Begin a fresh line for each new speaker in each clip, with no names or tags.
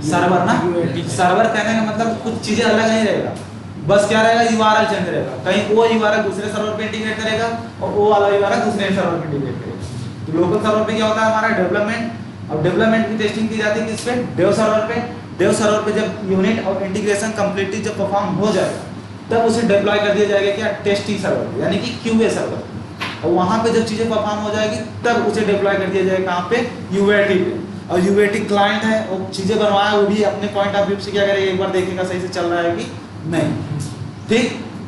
Server ना, server कहने का मतलब कुछ चीजें अलग नहीं रहेगा, बस क्या रहेगा, यूआरएल चेंज रहेगा, कहीं वो यूआरएल दूसरे सर्वर पे इंटीग्रेट करेगा और वो वाला यूआरएल दूसरे सर्वर पे इंटीग्रेट करेगा। तो लोकल सर्वर पे क्या होता है हमारा डेवलपमेंट, और डेवलपमेंट की टेस्टिंग की जाती है किस पे, डेव सर्वर पे। डेव सर्वर पे जब यूनिट और इंटीग्रेशन कंप्लीटली जब परफॉर्म हो जाएगा तब उसे डिप्लॉय कर दिया जाएगा क्या, टेस्टिंग सर्वर पे, यानी कि क्यूए सर्वर पे। और वहाँ पे जब चीज़ें परफॉर्म हो जाएगी तब उसे डिप्लॉय कर दिया जाएगा कहाँ पे, यूएटी पे। और यूएटी क्लाइंट है, वो चीज़ें बनवाया, वो भी अपने पॉइंट ऑफ व्यू से क्या करेगा, एक बार देखेगा सही से चल रहा है कि नहीं। ठीक,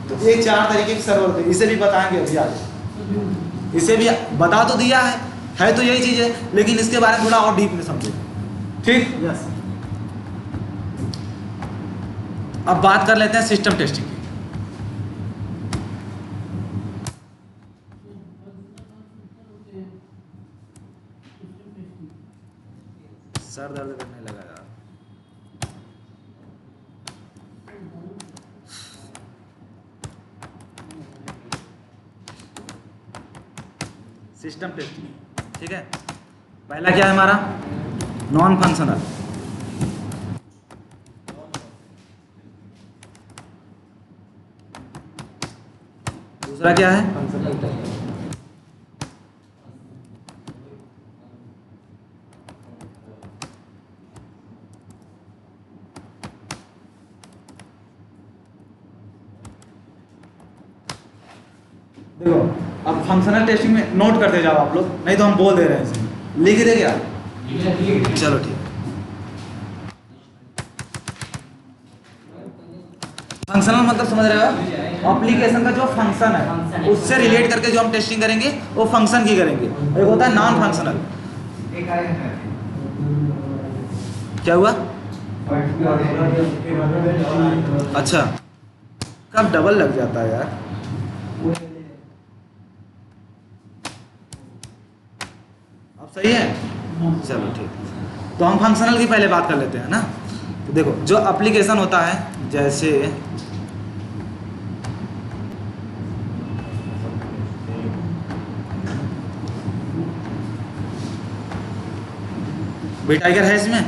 तो ये 4 तरीके के सर्वर थे, इसे भी बताएंगे अभी आगे, इसे भी बता तो दिया है तो यही चीज़ है, लेकिन इसके बारे में थोड़ा और डीप में समझे। ठीक, यस। अब बात कर लेते हैं सिस्टम टेस्टिंग की। सर दर्द करने लगा यार। सिस्टम टेस्टिंग, ठीक है। पहला क्या है हमारा, नॉन फंक्शनल। दूसरा क्या है, देखो अब फंक्शनल टेस्टिंग में नोट करते जाओ आप लोग, नहीं तो हम बोल दे रहे हैं इसमें, लिख दे क्या, चलो ठीक। फंक्शनल मतलब समझ रहे हो, एप्लीकेशन का जो फंक्शन है उससे रिलेट करके जो हम टेस्टिंग करेंगे वो फंक्शन की करेंगे। एक होता है नॉन फंक्शनल। क्या हुआ, अच्छा कब डबल लग जाता है यार, अब सही है, चलो ठीक। तो हम फंक्शनल की पहले बात कर लेते हैं ना। तो देखो जो एप्लीकेशन होता है, जैसे बी टाइगर है इसमें,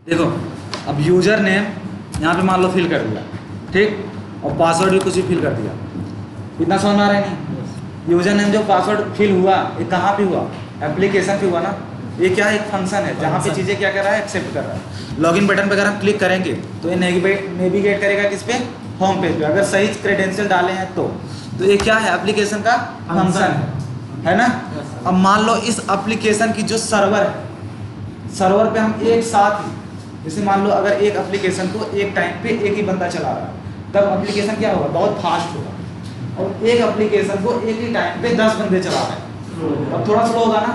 देखो अब यूजर नेम यहाँ पे मान लो फिल कर दिया, ठीक, और पासवर्ड भी कुछ भी फिल कर दिया, इतना समझ में आ रहा है नहीं। यूजर नेम जो पासवर्ड फिल हुआ ये कहाँ पे हुआ, एप्लीकेशन पे हुआ ना। ये क्या है, एक फंक्शन है जहाँ पे चीज़ें क्या कर रहा है, एक्सेप्ट कर रहा है। लॉगिन बटन पे अगर हम क्लिक करेंगे तो ये नेविगेट करेगा किस पे, होम पेज पे, अगर सही क्रेडेंशियल डाले हैं तो ये क्या है, एप्लीकेशन का फंक्शन है ना। अब मान लो इस एप्लीकेशन की जो सर्वर है, सर्वर पे हम एक साथ, जैसे मान लो अगर एक एप्लीकेशन को एक टाइम पे एक ही बंदा चला रहा है तब एप्लीकेशन क्या होगा, बहुत फास्ट होगा। और एक एप्लीकेशन को एक ही टाइम पे 10 बंदे चला रहे हैं अब थोड़ा स्लो होगा ना।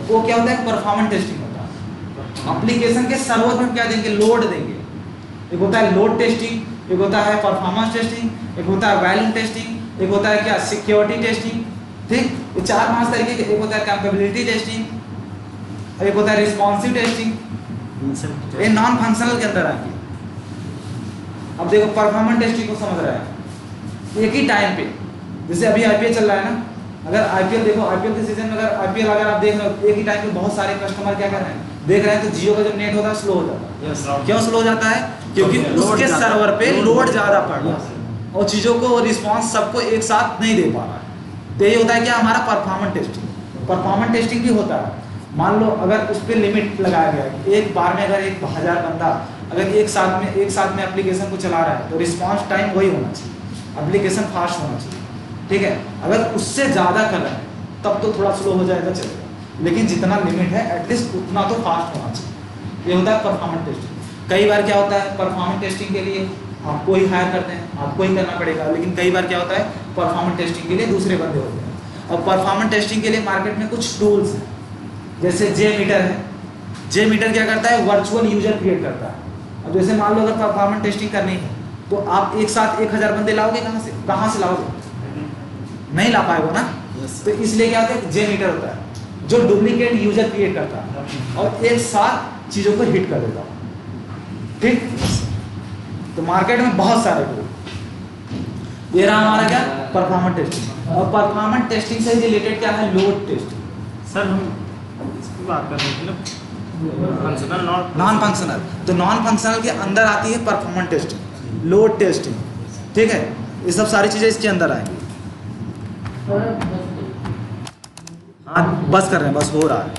वो क्या होता है, परफॉर्मेंस टेस्टिंग होता है। एप्लीकेशन के सर्वर में क्या देंगे, लोड देंगे। एक होता है लोड टेस्टिंग, एक होता है परफॉर्मेंस टेस्टिंग, एक होता है वॉल्यूम टेस्टिंग, एक होता है क्या, सिक्योरिटी टेस्टिंग। ठीक, ये 4-5 तरीके के। एक होता है कैपेबिलिटी टेस्टिंग, एक होता है रिस्पॉन्सिव टेस्टिंग, ये नॉन फंक्शनल के अंदर आएंगे। अब देखो परफॉर्मेंस टेस्टिंग को समझ रहा है, एक ही टाइम पे, जैसे अभी आईपीएल चल रहा है ना, अगर आईपीएल देखो, आईपीएल के सीजन में अगर आईपीएल अगर आप देख रहे हो एक ही टाइम पे बहुत सारे कस्टमर क्या कर रहे हैं, देख रहे हैं, तो जियो का जो नेट होता है स्लो हो जाता है। क्यों स्लो हो जाता है, क्योंकि उसके सर्वर पे लोड ज़्यादा पड़ रहा है और चीज़ों को रिस्पॉन्स सबको एक साथ नहीं दे पा रहा है। तो ये होता है क्या, हमारा परफॉर्मेंस टेस्टिंग। परफॉर्मेंस टेस्टिंग भी होता है, मान लो अगर उस पर लिमिट लगाया गया है, एक बार में अगर 1000 बंदा अगर एक साथ में एप्लीकेशन को चला रहा है तो रिस्पॉन्स टाइम वही होना चाहिए, एप्लीकेशन फास्ट होना चाहिए। ठीक है, अगर उससे ज़्यादा कर रहे हैं तब तो थोड़ा स्लो हो जाएगा, चलेगा, लेकिन जितना लिमिट है एटलीस्ट उतना तो फास्ट होना चाहिए। ये होता है परफॉर्मेंस टेस्टिंग। कई बार क्या होता है, परफॉर्मेंस टेस्टिंग के लिए आपको ही हायर करते हैं, आपको ही करना पड़ेगा, लेकिन कई बार क्या होता है, परफॉर्मेंस टेस्टिंग के लिए दूसरे बंदे होते हैं। और परफॉर्मेंस टेस्टिंग के लिए मार्केट में कुछ टूल्स हैं, जैसे जे मीटर है। जे मीटर क्या करता है, वर्चुअल यूजर क्रिएट करता है। अब जैसे मान लो अगर परफॉर्मेंस टेस्टिंग करनी है तो आप एक साथ 1000 बंदे लाओगे, कहाँ से लाओगे, नहीं ला पाएगा ना। तो इसलिए क्या होता है, जे मीटर होता है। जो डुप्लीकेट यूजर क्रिएट करता है और एक साथ चीज़ों को हिट कर देता है। ठीक, तो मार्केट में बहुत सारे टूल। ये रहा हमारा क्या, परफॉर्मेंस टेस्टिंग। और परफॉर्मेंस टेस्टिंग से रिलेटेड क्या है, लोड टेस्टिंग।
सर हम इसकी बात कर रहे थे ना, फंक्शनल
नॉन फंक्शनल। तो नॉन फंक्शनल के अंदर आती है परफॉर्मेंस टेस्टिंग, लोड टेस्टिंग। ठीक है, ये सब सारी चीज़ें इसके अंदर आएंगी। हाँ बस कर रहे हैं, बस हो रहा है।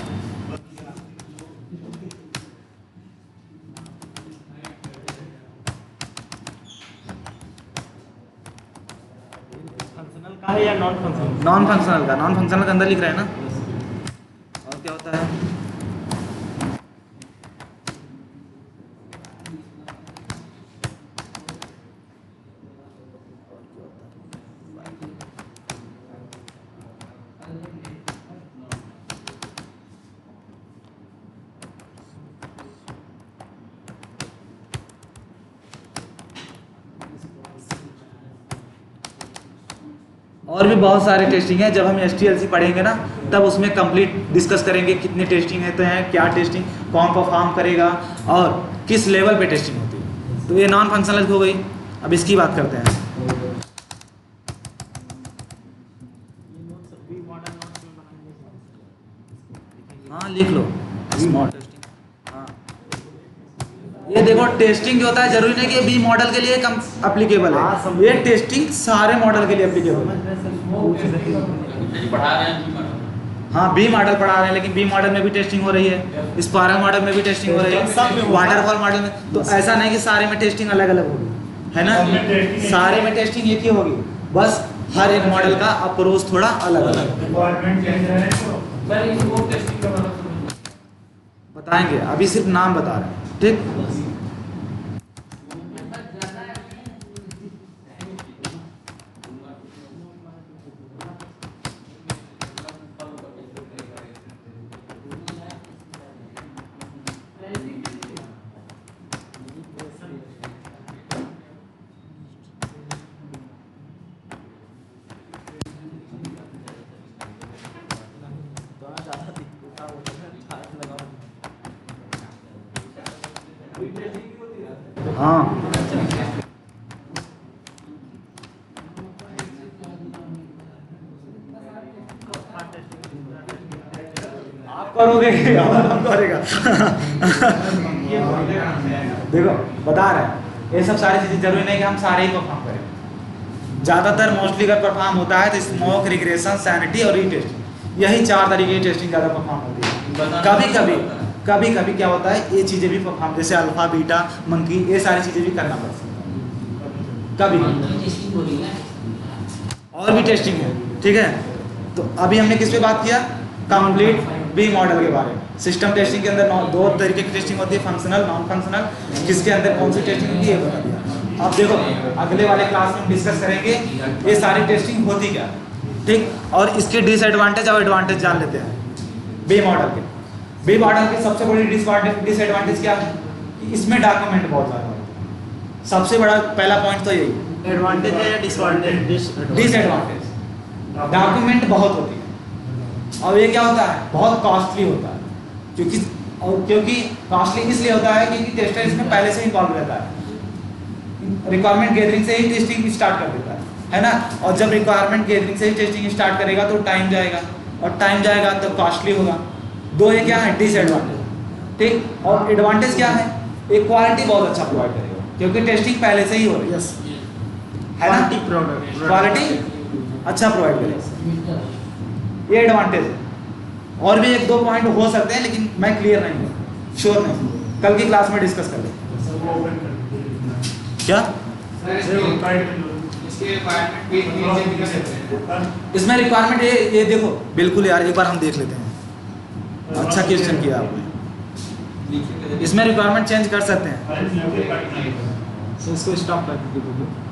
फंक्शनल का है या नॉन फंक्शनल?
नॉन फंक्शनल का, नॉन फंक्शनल के अंदर लिख रहे हैं ना। और क्या होता है, और भी बहुत सारे टेस्टिंग है। जब हम STLC पढ़ेंगे ना तब उसमें कंप्लीट डिस्कस करेंगे कितने टेस्टिंग होते हैं, क्या टेस्टिंग कौन परफॉर्म करेगा और किस लेवल पे टेस्टिंग होती है। तो ये नॉन फंक्शनल हो गई। अब इसकी बात करते हैं। हाँ लिख लो, स्मॉल टेस्टिंग। हाँ ये देखो, टेस्टिंग जो होता है जरूरी नहीं कि बी मॉडल के लिए कम एप्लीकेबल है, ये टेस्टिंग सारे मॉडल के लिए एप्लीकेबल है। हाँ बी मॉडल पढ़ा रहे हैं, लेकिन बी मॉडल में भी टेस्टिंग हो रही है, स्पार्क मॉडल में भी टेस्टिंग हो रही है, वाटरफॉल मॉडल में। तो ऐसा नहीं कि सारे में टेस्टिंग अलग अलग होगी, है ना, सारे में टेस्टिंग एक ही होगी, बस हर एक मॉडल का अप्रोच थोड़ा अलग अलग बताएंगे। अभी सिर्फ नाम बता रहे हैं। ठीक, हाँ आप करोगे हम करेगा देखो बता रहे हैं, ये सब सारी चीजें जरूरी नहीं कि हम सारे ही परफॉर्म करें। ज्यादातर मोस्टली अगर परफॉर्म होता है तो स्मोक, रिग्रेशन, सैनिटी और रीटेस्टिंग, यही 4 तरीके की टेस्टिंग ज्यादा परफॉर्म होती है। कभी कभी क्या होता है, ये चीजें भी परफॉर्म, जैसे अल्फा, बीटा, मंकी, ये सारी चीजें भी करना पड़ता है कभी। और भी टेस्टिंग है। ठीक है, तो अभी हमने किस पे बात किया, कंप्लीट बी मॉडल के बारे में। सिस्टम टेस्टिंग के अंदर 2 तरीके की टेस्टिंग होती है, फंक्शनल, नॉन फंक्शनल। किसके अंदर कौन सी टेस्टिंग होती है ये बता दिया। अब देखो अगले वाले क्लास में हम डिस्कस करेंगे ये सारी टेस्टिंग होती क्या। ठीक, और इसके डिसएडवांटेज और एडवांटेज जान लेते हैं बी मॉडल के। बी मॉडल की सबसे बड़ी डिसएडवांटेज क्या है कि इसमें डॉक्यूमेंट बहुत ज़्यादा होता है। सबसे बड़ा पहला पॉइंट तो यही।
एडवांटेज है या
डिसएडवांटेज, डॉक्यूमेंट बहुत होती है और ये क्या होता है, बहुत कॉस्टली होता है। क्योंकि कॉस्टली इसलिए होता है क्योंकि टेस्टर इसमें पहले से इन्वॉल्व रहता है, रिक्वायरमेंट गैदरिंग से ही टेस्टिंग स्टार्ट कर देता है ना। और जब रिक्वायरमेंट गैदरिंग से ही टेस्टिंग स्टार्ट करेगा तो टाइम जाएगा, और टाइम जाएगा तो कॉस्टली होगा। 2 ये क्या है, डिसएडवांटेज। ठीक, और एडवांटेज क्या है, एक क्वालिटी बहुत अच्छा प्रोवाइड करेगा क्योंकि टेस्टिंग पहले से ही हो रही है, है ना, क्वालिटी अच्छा प्रोवाइड करेगा, ये एडवांटेज है। और भी 1-2 पॉइंट हो सकते हैं लेकिन मैं क्लियर नहीं हूँ, श्योर नहीं, कल की क्लास में डिस्कस कर लेंगे। क्या इसमें रिक्वायरमेंट ये देखो, बिल्कुल यार एक बार हम देख लेते हैं। अच्छा क्वेश्चन किया आपने, इसमें रिक्वायरमेंट चेंज कर सकते हैं।
इसको स्टॉप कर दीजिए।